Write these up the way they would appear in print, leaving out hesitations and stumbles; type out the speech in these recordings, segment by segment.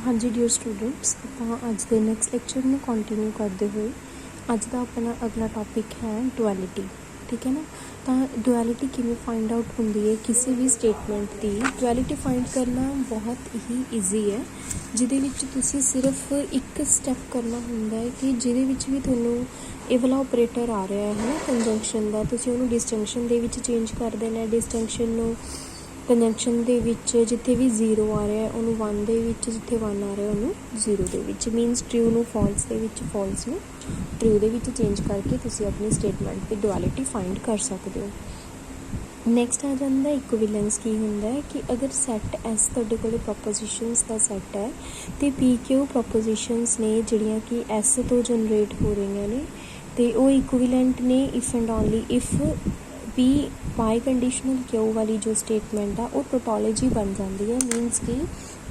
हाँ जी dear students, ਆਪਾਂ ਅੱਜ ਦੇ ਨੈਕਸਟ ਲੈਕਚਰ ਨੂੰ ਕੰਟੀਨਿਊ ਕਰਦੇ ਹੋਏ ਅੱਜ ਦਾ ਆਪਣਾ ਅਗਲਾ ਟੌਪਿਕ ਹੈ ਡੁਐਲਿਟੀ। ਠੀਕ ਹੈ ਨਾ। ਤਾਂ ਡੁਐਲਿਟੀ ਕਿਵੇਂ ਫਾਈਂਡ ਆਊਟ ਹੁੰਦੀ ਹੈ ਕਿਸੇ ਵੀ ਸਟੇਟਮੈਂਟ ਦੀ। ਡੁਐਲਿਟੀ ਫਾਈਂਡ ਕਰਨਾ ਬਹੁਤ ਹੀ ਈਜ਼ੀ ਹੈ, ਜਿਹਦੇ ਵਿੱਚ ਤੁਸੀਂ ਸਿਰਫ ਇੱਕ ਸਟੈਪ ਕਰਨਾ ਹੁੰਦਾ ਹੈ ਕਿ ਜਿਹਦੇ ਵਿੱਚ ਵੀ ਤੁਹਾਨੂੰ ਇਹ ਵਾਲਾ ਆਪਰੇਟਰ ਆ ਰਿਹਾ ਹੈ ਨਾ ਕੰਜੰਕਸ਼ਨ ਦਾ, ਤੁਸੀਂ ਉਹਨੂੰ ਡਿਸਟੰਕਸ਼ਨ ਦੇ ਵਿੱਚ ਚੇਂਜ ਕਰ ਦੇਣਾ। ਡਿਸਟੰਕਸ਼ਨ ਨੂੰ ਕੰਜੰਕਸ਼ਨ ਦੇ ਵਿੱਚ ਜਿੱਥੇ ਵੀ 0 ਆ ਰਿਹਾ ਉਹਨੂੰ 1 ਦੇ ਵਿੱਚ, ਜਿੱਥੇ 1 ਆ ਰਿਹਾ ਉਹਨੂੰ 0 ਦੇ ਵਿੱਚ, ਮੀਨਸ ਟਰੂ ਨੂੰ ਫਾਲਸ ਦੇ ਵਿੱਚ, ਫਾਲਸ ਨੂੰ ਟਰੂ ਦੇ ਵਿੱਚ ਚੇਂਜ ਕਰਕੇ ਤੁਸੀਂ ਆਪਣੀ ਸਟੇਟਮੈਂਟ ਦੀ ਡੁਐਲਿਟੀ ਫਾਈਂਡ ਕਰ ਸਕਦੇ ਹੋ। ਨੈਕਸਟ ਆ ਜਾਂਦਾ ਇਕੁਇਵਲੈਂਸ। ਕੀ ਹੁੰਦਾ ਹੈ ਕਿ ਅਗਰ ਸੈੱਟ ਐਸ ਤੁਹਾਡੇ ਕੋਲ ਪ੍ਰੋਪੋਜੀਸ਼ਨਸ ਦਾ ਸੈੱਟ ਹੈ ਅਤੇ ਪੀ ਕਿਊ ਪ੍ਰੋਪੋਜੀਸ਼ਨਸ ਨੇ ਜਿਹੜੀਆਂ ਕਿ ਐਸ ਤੋਂ ਜਨਰੇਟ ਹੋ ਰਹੀਆਂ ਨੇ ਅਤੇ ਉਹ ਇਕੁਇਵਲੈਂਟ ਨੇ if and only if P biconditional Q ਵਾਲੀ ਜੋ ਸਟੇਟਮੈਂਟ ਆ ਉਹ ਟੋਟੋਲੋਜੀ ਬਣ ਜਾਂਦੀ ਹੈ। ਮੀਨਸ ਕਿ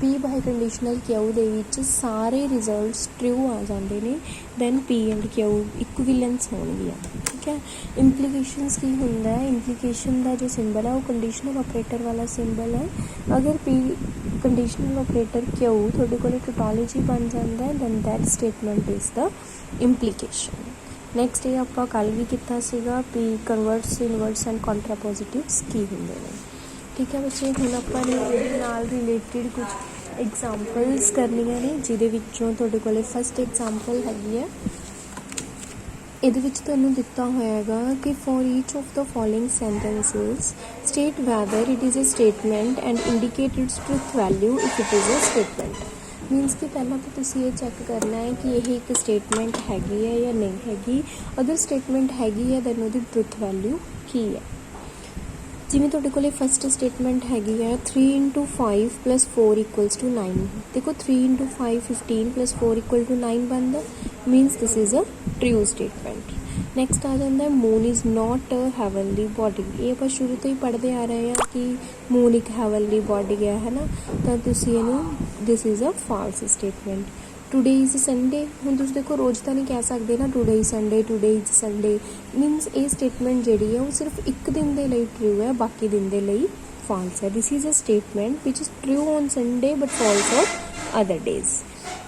ਪੀ ਬਾਈ ਕੰਡੀਸ਼ਨਲ ਕਿਊ ਦੇ ਵਿੱਚ ਸਾਰੇ ਰਿਜ਼ਲਟਸ ਟਰੂ ਆ ਜਾਂਦੇ ਨੇ, ਦੈਨ ਪੀ ਐਂਡ ਕਿਊ ਇਕੁਇਵਲੈਂਸ ਹੋਣਗੀਆਂ। ਠੀਕ ਹੈ। ਇੰਪਲੀਕੇਸ਼ਨਸ ਕੀ ਹੁੰਦਾ ਹੈ, ਇੰਪਲੀਕੇਸ਼ਨ ਦਾ ਜੋ ਸਿੰਬਲ ਹੈ ਉਹ ਕੰਡੀਸ਼ਨਲ ਆਪਰੇਟਰ ਵਾਲਾ ਸਿੰਬਲ ਹੈ। ਅਗਰ ਪੀ ਕੰਡੀਸ਼ਨਲ ਆਪਰੇਟਰ ਕਿਊ ਤੁਹਾਡੇ ਕੋਲ ਟੋਟੋਲੋਜੀ ਬਣ ਜਾਂਦਾ ਹੈ, then that statement is the implication. Next ਇਹ ਆਪਾਂ ਕੱਲ੍ਹ ਵੀ ਕੀਤਾ ਸੀਗਾ ਪੀ ਕਨਵਰਟਸ, ਇਨਵਰਟਸ ਐਂਡ ਕੰਟਰਾਪੋਜ਼ਿਟਿਵਸ ਕੀ ਹੁੰਦੇ ਨੇ। ਠੀਕ ਹੈ ਬੱਚੇ, ਹੁਣ ਆਪਾਂ ਨੇ ਇਹਦੇ ਨਾਲ ਰਿਲੇਟਿਡ ਕੁਝ ਐਗਜ਼ਾਮਪਲਸ ਕਰਨੀਆਂ ਨੇ, ਜਿਹਦੇ ਵਿੱਚੋਂ ਤੁਹਾਡੇ ਕੋਲ ਫਸਟ ਐਗਜ਼ਾਮਪਲ ਹੈਗੀ ਹੈ। ਇਹਦੇ ਵਿੱਚ ਤੁਹਾਨੂੰ ਦਿੱਤਾ ਹੋਇਆ ਹੈਗਾ ਕਿ for each of the following sentences state whether it is a statement and indicate its truth value if it is a statement. Means ਕਿ ਪਹਿਲਾਂ ਤਾਂ ਤੁਸੀਂ ਇਹ ਚੈੱਕ ਕਰਨਾ ਹੈ ਕਿ ਇਹ ਇੱਕ ਸਟੇਟਮੈਂਟ ਹੈਗੀ ਹੈ ਜਾਂ ਨਹੀਂ ਹੈਗੀ। ਅਗਰ ਸਟੇਟਮੈਂਟ ਹੈਗੀ ਹੈ ਦੈਨ ਉਹਦੀ ਟਰੂਥ ਵੈਲਿਊ ਕੀ ਹੈ। ਜਿਵੇਂ ਤੁਹਾਡੇ ਕੋਲ ਫਸਟ ਸਟੇਟਮੈਂਟ ਹੈਗੀ ਹੈ 3 × 5 + 4 = 9। ਦੇਖੋ 3 × 5 15 + 4 = 9 ਬਣਦਾ, means this is a true statement. Next ਆ ਜਾਂਦਾ moon is not a heavenly body. ਇਹ ਆਪਾਂ ਸ਼ੁਰੂ ਤੋਂ ਹੀ ਪੜ੍ਹਦੇ ਆ ਰਹੇ ਹਾਂ ਕਿ ਮੂਨ ਇੱਕ ਹੈਵਨਲੀ ਬੋਡੀ ਹੈ ਨਾ, ਤਾਂ ਤੁਸੀਂ ਇਹਨੂੰ this is a false statement. Today is Sunday, ਹੁਣ ਤੁਸੀਂ ਦੇਖੋ ਰੋਜ਼ ਤਾਂ ਨਹੀਂ ਕਹਿ ਸਕਦੇ ਨਾ today is Sunday, today is Sunday. Means ਇਹ ਸਟੇਟਮੈਂਟ ਜਿਹੜੀ ਹੈ ਉਹ ਸਿਰਫ ਇੱਕ ਦਿਨ ਦੇ ਲਈ ਟਰੂ ਹੈ, ਬਾਕੀ ਦਿਨ ਦੇ ਲਈ ਫਾਲਸ ਹੈ। This is a statement which is true on Sunday but false on other days.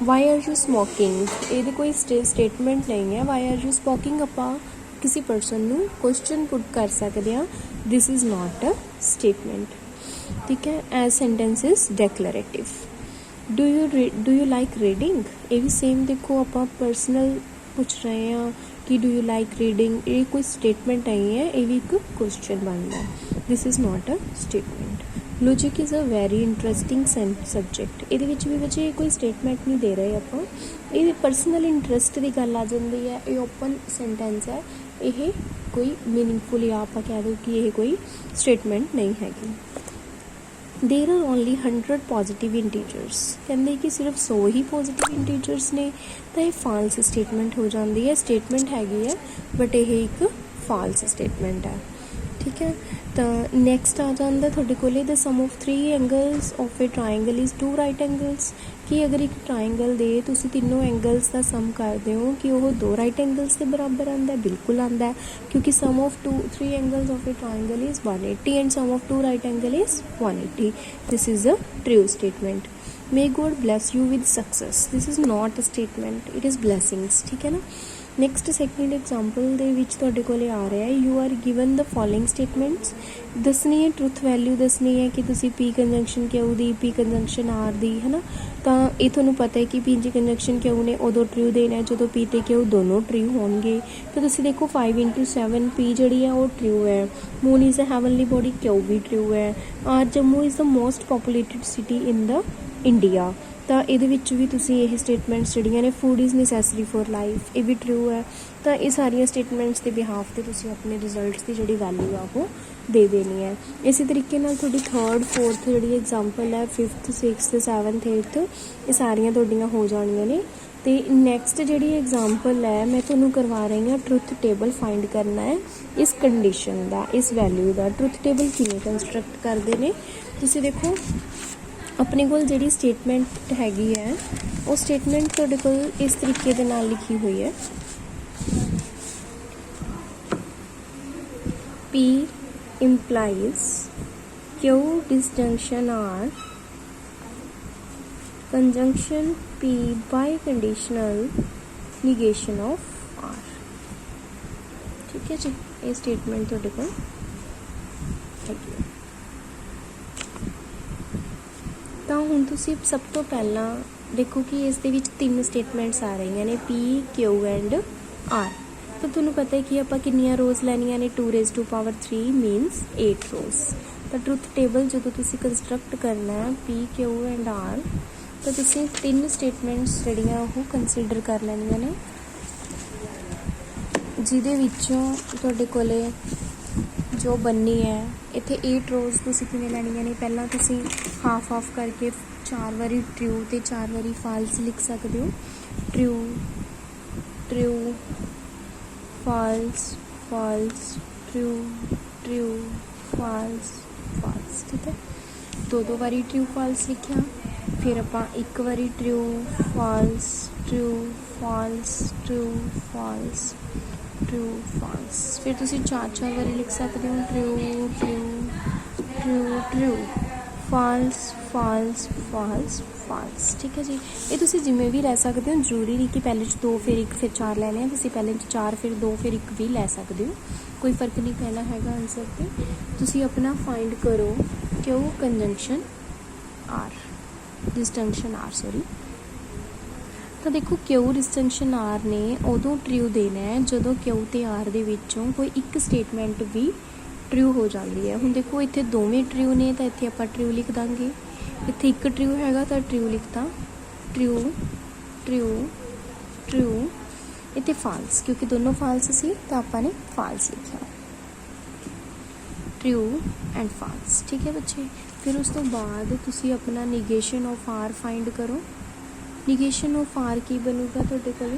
Why are you smoking, ਇਹਦੀ ਕੋਈ ਸਟੇਟਮੈਂਟ ਨਹੀਂ ਹੈ। ਵਾਈ ਆਰ ਯੂ ਸਮੋਕਿੰਗ ਆਪਾਂ ਕਿਸੇ ਪਰਸਨ ਨੂੰ ਕੁਐਸਚਨ ਪੁੱਟ ਕਰ ਸਕਦੇ ਹਾਂ, this is not a statement. ਠੀਕ ਹੈ। As sentence is declarative. Do you like reading, ਇਹ ਵੀ ਸੇਮ ਦੇਖੋ ਆਪਾਂ ਪਰਸਨਲ ਪੁੱਛ ਰਹੇ ਹਾਂ ਕਿ ਡੂ ਯੂ ਲਾਈਕ ਰੀਡਿੰਗ, ਇਹ ਕੋਈ ਸਟੇਟਮੈਂਟ ਨਹੀਂ ਹੈ, ਇਹ ਵੀ ਇੱਕ ਕੁਐਸਚਨ ਬਣਦਾ। This is not a statement. Logic is a very interesting subject, ਇਹਦੇ ਵਿੱਚ ਵੀ ਬੱਚੇ ਕੋਈ ਸਟੇਟਮੈਂਟ ਨਹੀਂ ਦੇ ਰਹੇ ਆਪਾਂ, ਇਹ ਪਰਸਨਲ ਇੰਟਰਸਟ ਦੀ ਗੱਲ ਆ ਜਾਂਦੀ ਹੈ। ਇਹ ਓਪਨ ਸੈਂਟੈਂਸ ਹੈ, ਇਹ ਕੋਈ ਮੀਨਿੰਗਫੁਲ ਜਾਂ ਆਪਾਂ ਕਹਿ ਦਿਓ ਕਿ ਇਹ ਕੋਈ ਸਟੇਟਮੈਂਟ ਨਹੀਂ ਹੈਗੀ। ਦੇਰ ਆਰ ਓਨਲੀ 100 ਪੋਜ਼ੀਟਿਵ ਇੰਟੀਜਰਸ, ਕਹਿੰਦੇ ਕਿ ਸਿਰਫ 100 ਹੀ ਪੋਜ਼ੀਟਿਵ ਇੰਟੀਜਰਸ ਨੇ, ਤਾਂ ਇਹ ਫਾਲਸ ਸਟੇਟਮੈਂਟ ਹੋ ਜਾਂਦੀ ਹੈ। ਸਟੇਟਮੈਂਟ ਹੈਗੀ ਹੈ ਬਟ ਇਹ ਇੱਕ ਫਾਲਸ ਸਟੇਟਮੈਂਟ ਹੈ। ਠੀਕ ਹੈ। ਤਾਂ ਨੈਕਸਟ ਆ ਜਾਂਦਾ ਤੁਹਾਡੇ ਕੋਲ the sum of 3 angles of a triangle is 2 right angles. ਕਿ ਅਗਰ ਇੱਕ ਟਰਾਇੰਗਲ ਦੇ ਤੁਸੀਂ ਤਿੰਨੋਂ ਐਂਗਲਸ ਦਾ ਸਮ ਕਰਦੇ ਹੋ ਕਿ ਉਹ 2 ਰਾਈਟ ਐਂਗਲਸ ਦੇ ਬਰਾਬਰ ਆਉਂਦਾ, ਬਿਲਕੁਲ ਆਉਂਦਾ, ਕਿਉਂਕਿ sum of 3 angles of a triangle is 180 and sum of 2 right angle is 180। This is a true statement. May God bless you with success, this is not a statement, it is blessings। ਠੀਕ ਹੈ ਨਾ। Next second example ਦੇ ਵਿੱਚ ਤੁਹਾਡੇ ਕੋਲ ਆ ਰਿਹਾ ਹੈ you are given the following statements. ਦੱਸਣੀ ਹੈ ਟਰੂਥ ਵੈਲਿਊ, ਦੱਸਣੀ ਹੈ ਕਿ ਤੁਸੀਂ ਪੀ ਕੰਜੰਕਸ਼ਨ ਕਿਊ ਦੀ, ਪੀ ਕੰਜੰਕਸ਼ਨ ਆਰ ਦੀ, ਹੈ ਨਾ। ਤਾਂ ਇਹ ਤੁਹਾਨੂੰ ਪਤਾ ਹੈ ਕਿ ਪੀ ਜੀ ਕੰਜੰਕਸ਼ਨ ਕਿਊ ਨੇ ਉਦੋਂ ਟਰੂ ਦੇਣਾ ਜਦੋਂ ਪੀ ਅਤੇ ਕਿਊ ਦੋਨੋਂ ਟਰੂ ਹੋਣਗੇ। ਤਾਂ ਤੁਸੀਂ ਦੇਖੋ 5 × 7 ਪੀ ਜਿਹੜੀ ਹੈ ਉਹ ਟਰੂ ਹੈ। Moon is a heavenly body, Q ਵੀ ਟਰੂ ਹੈ। R Jammu is the most populated city in the India, ਤਾਂ ਇਹਦੇ ਵਿੱਚ ਵੀ ਤੁਸੀਂ ਇਹ ਸਟੇਟਮੈਂਟਸ ਜਿਹੜੀਆਂ ਨੇ food is necessary for life, ਇਹ ਵੀ ਟਰੂ ਹੈ। ਤਾਂ ਇਹ ਸਾਰੀਆਂ ਸਟੇਟਮੈਂਟਸ ਦੇ ਬਿਹਾਫ 'ਤੇ ਤੁਸੀਂ ਆਪਣੇ ਰਿਜ਼ਲਟਸ ਦੀ ਜਿਹੜੀ ਵੈਲਿਊ ਆ ਉਹ ਦੇ ਦੇਣੀ ਹੈ। ਇਸੇ ਤਰੀਕੇ ਨਾਲ ਤੁਹਾਡੀ 3rd 4th ਜਿਹੜੀ ਐਗਜ਼ਾਮਪਲ ਹੈ 5th 6th 7th 8th ਇਹ ਸਾਰੀਆਂ ਤੁਹਾਡੀਆਂ ਹੋ ਜਾਣੀਆਂ ਨੇ। ਅਤੇ ਨੈਕਸਟ ਜਿਹੜੀ ਐਗਜ਼ਾਮਪਲ ਹੈ ਮੈਂ ਤੁਹਾਨੂੰ ਕਰਵਾ ਰਹੀ ਹਾਂ ਟਰੁੱਥ ਟੇਬਲ ਫਾਈਂਡ ਕਰਨਾ ਹੈ ਇਸ ਕੰਡੀਸ਼ਨ ਦਾ, ਇਸ ਵੈਲਿਊ ਦਾ। ਟਰੁੱਥ ਟੇਬਲ ਕਿਵੇਂ ਕੰਸਟਰਕਟ ਕਰਦੇ ਨੇ ਤੁਸੀਂ ਦੇਖੋ, ਆਪਣੇ ਕੋਲ ਜਿਹੜੀ ਸਟੇਟਮੈਂਟ ਹੈਗੀ ਹੈ ਉਹ ਸਟੇਟਮੈਂਟ ਤੁਹਾਡੇ ਕੋਲ ਇਸ ਤਰੀਕੇ ਦੇ ਨਾਲ ਲਿਖੀ ਹੋਈ ਹੈ P implies Q disjunction R conjunction P biconditional negation of R। ਠੀਕ ਹੈ ਜੀ, ਇਹ ਸਟੇਟਮੈਂਟ ਤੁਹਾਡੇ ਕੋਲ ਹੈਗੀ ਹੈ। ਤਾਂ ਹੁਣ ਤੁਸੀਂ ਸਭ ਤੋਂ ਪਹਿਲਾਂ ਦੇਖੋ ਕਿ ਇਸ ਦੇ ਵਿੱਚ 3 ਸਟੇਟਮੈਂਟਸ ਆ ਰਹੀਆਂ ਨੇ P Q ਐਂਡ R। ਤਾਂ ਤੁਹਾਨੂੰ ਪਤਾ ਹੈ ਕਿ ਆਪਾਂ ਕਿੰਨੀਆਂ ਰੋਜ਼ ਲੈਣੀਆਂ ਨੇ 2⁻³ ਮੀਨਸ 8 ਰੋਜ਼। ਤਾਂ ਟਰੁੱਥ ਟੇਬਲ ਜਦੋਂ ਤੁਸੀਂ ਕੰਸਟਰਕਟ ਕਰਨਾ ਹੈ P Q ਐਂਡ R, ਤਾਂ ਤੁਸੀਂ 3 ਸਟੇਟਮੈਂਟਸ ਜਿਹੜੀਆਂ ਉਹ ਕੰਸੀਡਰ ਕਰ ਲੈਣੀਆਂ ਨੇ, ਜਿਹਦੇ ਵਿੱਚੋਂ ਤੁਹਾਡੇ ਕੋਲੇ ਜੋ ਬੰਨੀ ਹੈ ਇੱਥੇ 8 ਰੋਜ਼ ਤੁਸੀਂ ਕਿਵੇਂ ਲੈਣੀਆਂ ਨੇ। ਪਹਿਲਾਂ ਤੁਸੀਂ ਹਾਫ ਕਰਕੇ 4 ਵਾਰੀ ਟਰੂ ਤੇ 4 ਵਾਰੀ ਫਾਲਸ ਲਿਖ ਸਕਦੇ ਹੋ। True false false true false false. ਠੀਕ ਹੈ, 2 ਵਾਰੀ ਟਰੂ ਫਾਲਸ ਲਿਖਿਆ, ਫਿਰ ਆਪਾਂ 1 ਵਾਰੀ ਟਰੂ ਫਾਲਸ ਫਾਲਸ ਫਿਰ ਤੁਸੀਂ 4 ਵਾਰੀ ਲਿਖ ਸਕਦੇ ਹੋ ਟਰੂ ਫਾਲਸ ਫਾਲਸ। ਠੀਕ ਹੈ ਜੀ, ਇਹ ਤੁਸੀਂ ਜਿਵੇਂ ਵੀ ਲੈ ਸਕਦੇ ਹੋ, ਜ਼ਰੂਰੀ ਨਹੀਂ ਕਿ ਪਹਿਲੇ 'ਚ 2 ਫਿਰ 1 ਫਿਰ 4 ਲੈਣੇ ਆ। ਤੁਸੀਂ ਪਹਿਲੇ 'ਚ 4 ਫਿਰ 2 ਫਿਰ 1 ਵੀ ਲੈ ਸਕਦੇ ਹੋ, ਕੋਈ ਫਰਕ ਨਹੀਂ ਪੈਣਾ ਹੈਗਾ ਆਨਸਰ 'ਤੇ। ਤੁਸੀਂ ਆਪਣਾ ਫਾਈਂਡ ਕਰੋ ਕਿਉਂ ਕੰਜੰਕਸ਼ਨ R ਡਿਸਟੰਕਸ਼ਨ R ਸੌਰੀ। ਤਾਂ ਦੇਖੋ ਕਿਉ ਡਿਸਟੰਕਸ਼ਨ R ਨੇ ਉਦੋਂ ਟਰੂ ਦੇਣਾ ਹੈ ਜਦੋਂ ਕਿਉ ਤੇ R ਦੇ ਵਿੱਚੋਂ ਕੋਈ ਇੱਕ ਸਟੇਟਮੈਂਟ ਵੀ ਟਰੂ ਹੋ ਜਾਂਦੀ ਹੈ। ਹੁਣ ਦੇਖੋ ਇੱਥੇ ਦੋਵੇਂ ਟਰੂ ਨੇ ਤਾਂ ਇੱਥੇ ਆਪਾਂ ਟਰੂ ਲਿਖ ਦਾਂਗੇ, ਇੱਥੇ ਇੱਕ ਟਰੂ ਹੈਗਾ ਤਾਂ ਟਰੂ ਲਿਖਤਾ ਟਰੂ। ਇੱਥੇ ਫਾਲਸ, ਕਿਉਂਕਿ ਦੋਨੋਂ ਫਾਲਸ ਸੀ ਤਾਂ ਆਪਾਂ ਨੇ ਫਾਲਸ ਲਿਖਿਆ, ਟਰੂ ਐਂਡ ਫਾਲਸ। ਠੀਕ ਹੈ ਬੱਚੇ, ਫਿਰ ਉਸ ਤੋਂ ਬਾਅਦ ਤੁਸੀਂ ਆਪਣਾ ਨਿਗੇਸ਼ਨ ਆਫ R ਫਾਈਂਡ ਕਰੋ। ਨਿਗੇਸ਼ਨ ਆਫ R ਕੀ ਬਣੂਗਾ ਤੁਹਾਡੇ ਕੋਲ,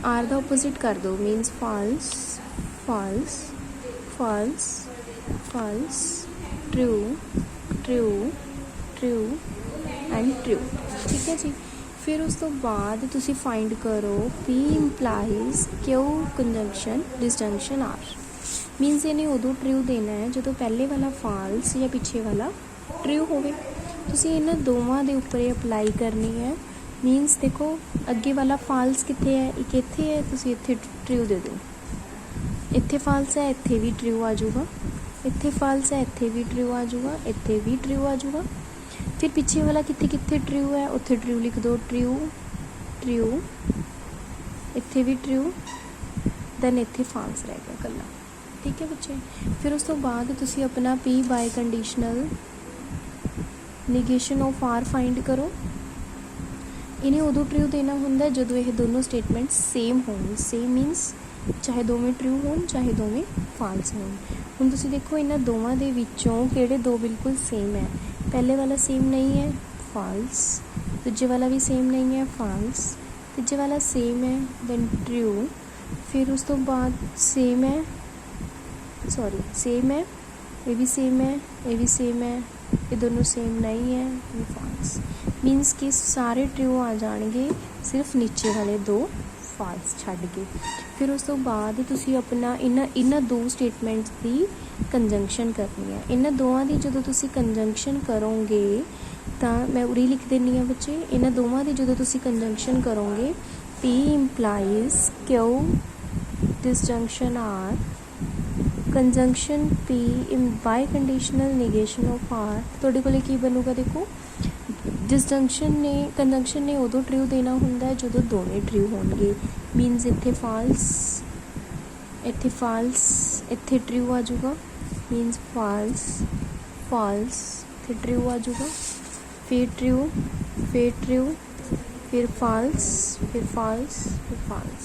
R ਦਾ ਆਪੋਜ਼ਿਟ ਕਰ ਦਿਓ, means false true and true. ਠੀਕ ਹੈ ਜੀ, ਫਿਰ ਉਸ ਤੋਂ ਬਾਅਦ ਤੁਸੀਂ ਫਾਈਂਡ ਕਰੋ P implies Q ਕੰਜੰਕਸ਼ਨ ਡਿਸਜੰਕਸ਼ਨ R। Means ਇਹਨੇ ਉਦੋਂ ਟਰੂ ਦੇਣਾ ਹੈ ਜਦੋਂ ਪਹਿਲੇ ਵਾਲਾ ਫਾਲਸ ਜਾਂ ਪਿੱਛੇ ਵਾਲਾ ਟਰੂ ਹੋਵੇ। ਤੁਸੀਂ ਇਹਨਾਂ ਦੋਵਾਂ ਦੇ ਉੱਪਰ ਇਹ ਅਪਲਾਈ ਕਰਨੀ ਹੈ। ਮੀਨਸ ਦੇਖੋ ਅੱਗੇ ਵਾਲਾ ਫਾਲਸ ਕਿੱਥੇ ਹੈ, ਇੱਕ ਇੱਥੇ ਹੈ, ਤੁਸੀਂ ਇੱਥੇ ਟਰੂ ਦੇ ਦਿਓ। ਇੱਥੇ ਫਾਲਸ ਹੈ, ਇੱਥੇ ਵੀ ਟਰੂ ਆ ਜਾਊਗਾ, ਇੱਥੇ ਫਾਲਸ ਹੈ, ਇੱਥੇ ਵੀ ਟਰੂ ਆ ਜਾਊਗਾ, ਇੱਥੇ ਵੀ ਟਰੂ ਆ ਜਾਊਗਾ। ਫਿਰ ਪਿੱਛੇ ਵਾਲਾ ਕਿੱਥੇ ਟਰੂ ਹੈ, ਉੱਥੇ ਟਰੂ ਲਿਖ ਦਿਓ, ਟਰੂ ਇੱਥੇ ਵੀ ਟਰੂ, ਦੈਨ ਇੱਥੇ ਫਾਲਸ ਰਹਿ ਗਿਆ ਇਕੱਲਾ। ਠੀਕ ਹੈ ਬੱਚੇ, ਫਿਰ ਉਸ ਤੋਂ ਬਾਅਦ ਤੁਸੀਂ ਆਪਣਾ P biconditional negation of R find ਕਰੋ। ਇਹਨੇ ਉਦੋਂ ਟਰੂ ਦੇਣਾ ਹੁੰਦਾ ਜਦੋਂ ਇਹ ਦੋਨੋਂ ਸਟੇਟਮੈਂਟ ਸੇਮ ਹੋਣ। ਸੇਮ ਮੀਨਸ ਚਾਹੇ ਦੋਵੇਂ ਟਰੂ ਹੋਣ ਚਾਹੇ ਦੋਵੇਂ ਫਾਲਸ ਹੋਣ। ਹੁਣ ਤੁਸੀਂ ਦੇਖੋ ਇਹਨਾਂ ਦੋਵਾਂ ਦੇ ਵਿੱਚੋਂ ਕਿਹੜੇ ਦੋ ਬਿਲਕੁਲ ਸੇਮ ਹੈ। ਪਹਿਲੇ ਵਾਲਾ ਸੇਮ ਨਹੀਂ ਹੈ, ਫਾਲਸ। ਦੂਜੇ ਵਾਲਾ ਵੀ ਸੇਮ ਨਹੀਂ ਹੈ, ਫਾਲਸ। ਤੀਜੇ ਵਾਲਾ ਸੇਮ ਹੈ, ਦੈਨ ਟਰੂ। ਫਿਰ ਉਸ ਤੋਂ ਬਾਅਦ ਸੇਮ ਹੈ, ਇਹ ਵੀ ਸੇਮ ਹੈ, ਇਹ ਵੀ ਸੇਮ ਹੈ, ਇਹ ਦੋਨੋਂ ਸੇਮ ਨਹੀਂ ਹੈ, ਇਹ ਫਾਲਸ। ਮੀਨਸ ਕਿ ਸਾਰੇ ਟਰੂ ਆ ਜਾਣਗੇ, ਸਿਰਫ ਨੀਚੇ ਵਾਲੇ 2 ਫਾਲਸ ਛੱਡ ਕੇ। ਫਿਰ ਉਸ ਤੋਂ ਬਾਅਦ ਤੁਸੀਂ ਆਪਣਾ ਇਹਨਾਂ 2 ਸਟੇਟਮੈਂਟਸ ਦੀ ਕੰਜੰਕਸ਼ਨ ਕਰਨੀ ਹੈ। ਇਹਨਾਂ ਦੋਵਾਂ ਦੀ ਜਦੋਂ ਤੁਸੀਂ ਕੰਜੰਕਸ਼ਨ ਕਰੋਗੇ ਤਾਂ ਮੈਂ ਉਰੇ ਲਿਖ ਦਿੰਦੀ ਹਾਂ ਬੱਚੇ, ਇਹਨਾਂ ਦੋਵਾਂ ਦੀ ਜਦੋਂ ਤੁਸੀਂ ਕੰਜੰਕਸ਼ਨ ਕਰੋਗੇ P implies Q disjunction R conjunction P biconditional negation of R। ਤੁਹਾਡੇ ਕੋਲ ਕੀ ਬਣੂਗਾ ਦੇਖੋ, ਕੰਜੰਕਸ਼ਨ ਨੇ ਉਦੋਂ ਟਰੂ ਦੇਣਾ ਹੁੰਦਾ ਹੈ ਜਦੋਂ ਦੋਵੇਂ ਟਰੂ ਹੋਣਗੇ। ਮੀਨਸ ਇੱਥੇ ਫਾਲਸ ਇੱਥੇ ਟਰੂ ਆ ਜਾਊਗਾ, ਮੀਨਸ ਫਾਲਸ ਇੱਥੇ ਟਰੂ ਆ ਜਾਊਗਾ, ਫਿਰ ਟਰੂ ਫਿਰ ਫਾਲਸ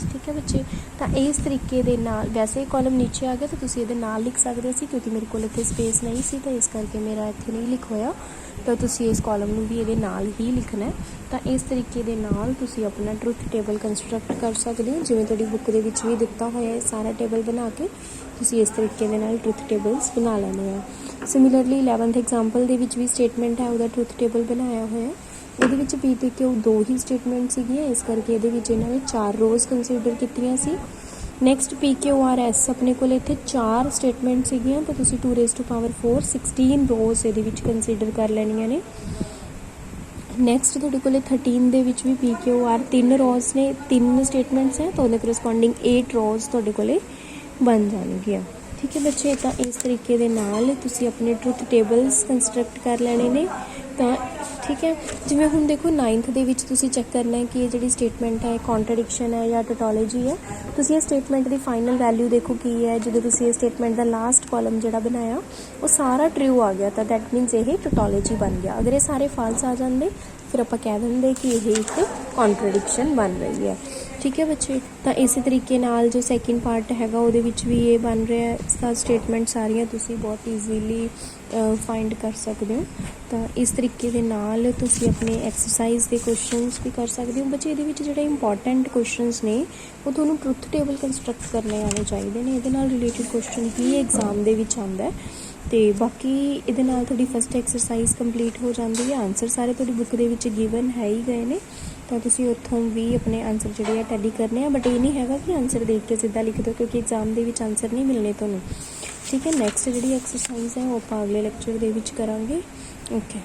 ਠੀਕ ਹੈ ਬੱਚੇ। ਤਾਂ ਇਸ ਤਰੀਕੇ ਦੇ ਨਾਲ, ਵੈਸੇ ਕਾਲਮ ਨੀਚੇ ਆ ਗਿਆ ਤਾਂ ਤੁਸੀਂ ਇਹਦੇ ਨਾਲ ਲਿਖ ਸਕਦੇ ਸੀ, ਕਿਉਂਕਿ ਮੇਰੇ ਕੋਲ ਇੱਥੇ ਸਪੇਸ ਨਹੀਂ ਸੀ ਤਾਂ ਇਸ ਕਰਕੇ ਮੇਰਾ ਇੱਥੇ ਨਹੀਂ ਲਿਖ ਹੋਇਆ। ਤਾਂ ਤੁਸੀਂ ਇਸ ਕਾਲਮ ਨੂੰ ਵੀ ਇਹਦੇ ਨਾਲ ਹੀ ਲਿਖਣਾ। ਤਾਂ ਇਸ ਤਰੀਕੇ ਦੇ ਨਾਲ ਤੁਸੀਂ ਆਪਣਾ ਟਰੁੱਥ ਟੇਬਲ ਕੰਸਟਰਕਟ ਕਰ ਸਕਦੇ ਹੋ, ਜਿਵੇਂ ਤੁਹਾਡੀ ਬੁੱਕ ਦੇ ਵਿੱਚ ਵੀ ਦਿੱਤਾ ਹੋਇਆ ਹੈ। ਸਾਰਾ ਟੇਬਲ ਬਣਾ ਕੇ ਤੁਸੀਂ ਇਸ ਤਰੀਕੇ ਦੇ ਨਾਲ ਟਰੁੱਥ ਟੇਬਲਸ ਬਣਾ ਲੈਣੇ ਆ। ਸਿਮਿਲਰਲੀ 11th ਐਗਜ਼ਾਮਪਲ ਦੇ ਵਿੱਚ ਵੀ ਸਟੇਟਮੈਂਟ ਹੈ, ਉਹਦਾ ਟਰੁੱਥ ਟੇਬਲ ਬਣਾਇਆ ਹੋਇਆ। ਇਹਦੇ ਵਿੱਚ P ਤੇ Q 2 ਹੀ ਸਟੇਟਮੈਂਟ ਸੀਗੀਆਂ, ਇਸ ਕਰਕੇ ਇਹਦੇ ਵਿੱਚ ਇਹਨਾਂ ਨੇ 4 ਰੋਜ਼ ਕੰਸੀਡਰ ਕੀਤੀਆਂ ਸੀ। Next P Q R S ਆਪਣੇ ਕੋਲ ਇੱਥੇ 4 ਸਟੇਟਮੈਂਟ ਸੀਗੀਆਂ, ਤਾਂ ਤੁਸੀਂ 2⁴ 16 ਰੋਜ਼ ਇਹਦੇ ਵਿੱਚ ਕੰਸੀਡਰ ਕਰ ਲੈਣੀਆਂ ਨੇ। ਨੈਕਸਟ ਤੁਹਾਡੇ ਕੋਲੇ 13 ਦੇ ਵਿੱਚ ਵੀ ਪੀ ਕਿਊ ਆਰ 3 ਰੋਜ਼ ਨੇ, 3 ਸਟੇਟਮੈਂਟਸ ਹੈ ਤਾਂ ਉਹਦੇ ਕਰਸਪੋਂਡਿੰਗ 8 ਰੋਜ਼ ਤੁਹਾਡੇ ਕੋਲੇ ਬਣ ਜਾਣਗੀਆਂ। ਠੀਕ ਹੈ ਬੱਚੇ, ਤਾਂ ਇਸ ਤਰੀਕੇ ਦੇ ਨਾਲ ਤੁਸੀਂ ਆਪਣੇ ਟਰੁੱਥ ਟੇਬਲਸ ਕੰਸਟਰਕਟ ਕਰ ਲੈਣੇ ਨੇ। ਤਾਂ ਠੀਕ ਹੈ, ਜਿਵੇਂ ਹੁਣ ਦੇਖੋ 9th ਦੇ ਵਿੱਚ ਤੁਸੀਂ ਚੈੱਕ ਕਰਨਾ ਹੈ ਕਿ ਇਹ ਜਿਹੜੀ ਸਟੇਟਮੈਂਟ ਹੈ ਕੌਂਟਰਡਿਕਸ਼ਨ ਹੈ ਜਾਂ ਟਟੋਲੋਜੀ ਹੈ। ਤੁਸੀਂ ਇਹ ਸਟੇਟਮੈਂਟ ਦੀ ਫਾਈਨਲ ਵੈਲਿਊ ਦੇਖੋ ਕੀ ਹੈ। ਜਦੋਂ ਤੁਸੀਂ ਇਹ ਸਟੇਟਮੈਂਟ ਦਾ ਲਾਸਟ ਕਾਲਮ ਜਿਹੜਾ ਬਣਾਇਆ ਉਹ ਸਾਰਾ ਟਰੂ ਆ ਗਿਆ ਤਾਂ ਦੈਟ ਮੀਨਸ ਇਹ ਟਟੋਲੋਜੀ ਬਣ ਗਿਆ। ਅਗਰ ਇਹ ਸਾਰੇ ਫਾਲਸ ਆ ਜਾਂਦੇ ਫਿਰ ਆਪਾਂ ਕਹਿ ਦਿੰਦੇ ਕਿ ਇਹ ਇੱਕ ਕੌਂਟਰਡਿਕਸ਼ਨ ਬਣ ਰਹੀ ਹੈ। ਠੀਕ ਹੈ ਬੱਚੇ, ਤਾਂ ਇਸੇ ਤਰੀਕੇ ਨਾਲ ਜੋ ਸੈਕਿੰਡ ਪਾਰਟ ਹੈਗਾ ਉਹਦੇ ਵਿੱਚ ਵੀ ਇਹ ਬਣ ਰਿਹਾ ਹੈ। ਸਟੇਟਮੈਂਟ ਸਾਰੀਆਂ ਤੁਸੀਂ ਬਹੁਤ ਈਜ਼ੀਲੀ ਫਾਈਂਡ ਕਰ ਸਕਦੇ ਹੋ। ਤਾਂ ਇਸ ਤਰੀਕੇ ਦੇ ਨਾਲ ਤੁਸੀਂ ਆਪਣੇ ਐਕਸਰਸਾਈਜ਼ ਦੇ ਕੁਐਸਚਨਸ ਵੀ ਕਰ ਸਕਦੇ ਹੋ ਬੱਚੇ। ਇਹਦੇ ਵਿੱਚ ਜਿਹੜੇ ਇੰਪੋਰਟੈਂਟ ਕੁਐਸਚਨਸ ਨੇ ਉਹ ਤੁਹਾਨੂੰ ਟਰੁੱਥ ਟੇਬਲ ਕੰਸਟਰਕਟ ਕਰਨੇ ਆਉਣੇ ਚਾਹੀਦੇ ਨੇ। ਇਹਦੇ ਨਾਲ ਰਿਲੇਟਡ ਕੁਐਸਚਨ ਹੀ ਐਗਜ਼ਾਮ ਦੇ ਵਿੱਚ ਆਉਂਦਾ ਹੈ। ਅਤੇ ਬਾਕੀ ਇਹਦੇ ਨਾਲ ਤੁਹਾਡੀ ਫਸਟ ਐਕਸਰਸਾਈਜ਼ ਕੰਪਲੀਟ ਹੋ ਜਾਂਦੀ ਹੈ। ਆਨਸਰ ਸਾਰੇ ਤੁਹਾਡੀ ਬੁੱਕ ਦੇ ਵਿੱਚ ਗਿਵਨ ਹੈ ਹੀ ਗਏ ਨੇ, ਤਾਂ ਤੁਸੀਂ ਉੱਥੋਂ ਵੀ ਆਪਣੇ ਆਨਸਰ ਜਿਹੜੇ ਆ ਟੈਲੀ ਕਰਨੇ ਆ। ਬਟ ਇਹ ਨਹੀਂ ਹੈਗਾ ਕਿ ਆਨਸਰ ਦੇਖ ਕੇ ਸਿੱਧਾ ਲਿਖ ਦਿਓ, ਕਿਉਂਕਿ ਐਗਜ਼ਾਮ ਦੇ ਵਿੱਚ ਆਨਸਰ ਨਹੀਂ ਮਿਲਣੇ ਤੁਹਾਨੂੰ। ਠੀਕ ਹੈ, ਨੈਕਸਟ ਜਿਹੜੀ ਐਕਸਰਸਾਈਜ਼ ਹੈ ਉਹ ਆਪਾਂ ਅਗਲੇ ਲੈਕਚਰ ਦੇ ਵਿੱਚ ਕਰਾਂਗੇ। ਓਕੇ।